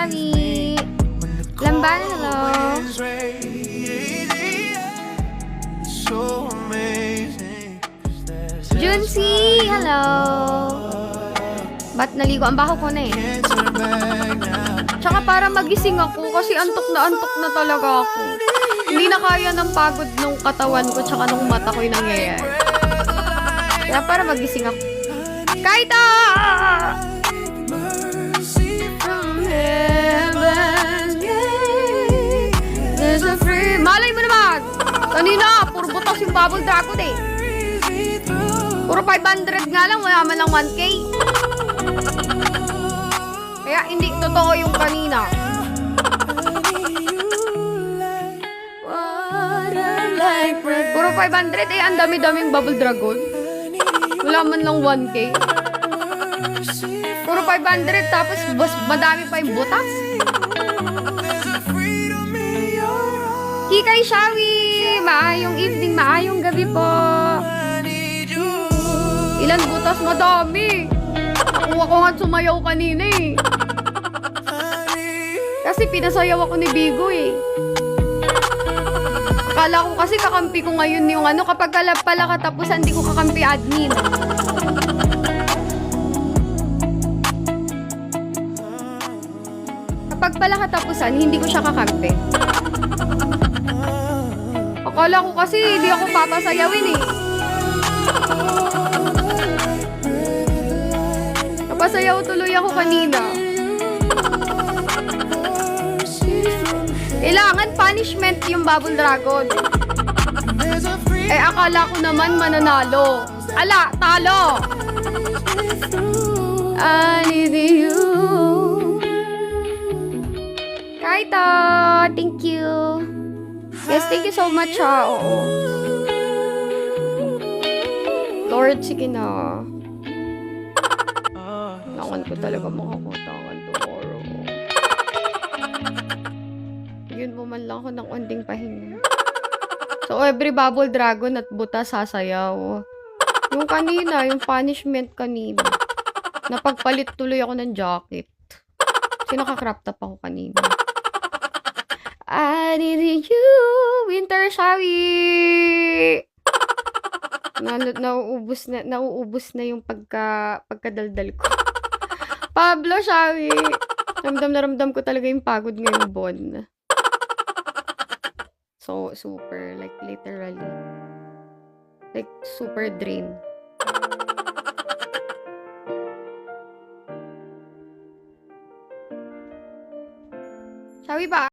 Shami. Lamban, hello. Junsi, hello. Ba't naligo ang baho ko na eh? Tsaka para magising ako kasi antok na talaga ako. Hindi na kaya ng pagod nung katawan ko tsaka nung mata ko yung nangyayari. Kaya para magising ako. Kaita! Malay mo naman! Kanina, puro butas yung bubble dragon eh. Puro 500 nga lang, wala man lang 1K. Kaya hindi totoo yung kanina. Puro 500 eh, ang dami-daming bubble dragon. Wala man lang 1K. Puro 500 tapos madami pa yung butas. Kikay Shawi! Maayong evening, maayong gabi po. Ilan butas? Madami. Nakuha ko nga sumayaw kanina eh. Kasi pinasayaw ako ni Bigo eh. Akala ko kasi kakampi ko ngayon yung ano, kapag pala katapusan, di ko kakampi admin. Kapag pala katapusan, hindi ko siya kakampi. Akala ko kasi hindi ako papasayawin eh. Napasayaw tuloy ako kanina. Kailangan punishment yung bubble dragon. Eh akala ko naman mananalo. Ala, talo! I need you. Kaito, thank you. Yes, thank you so much ha. Oo. Lord, sige na. Kailangan ko talaga makakutangan tomorrow. Yun mo man lang ako ng onding pahinga. So, every bubble dragon at buta sasayaw. Yung kanina, yung punishment kanina. Napagpalit tuloy ako ng jacket. Kasi naka-crop top ako kanina. I need you, Winter Shawi. Nauubos na yung pagkadaldal ko. Pablo Shawi. Ramdam na ramdam ko talaga yung pagod ngayong buwan. So, super. Like, literally. Like, super drain. Shawi ba?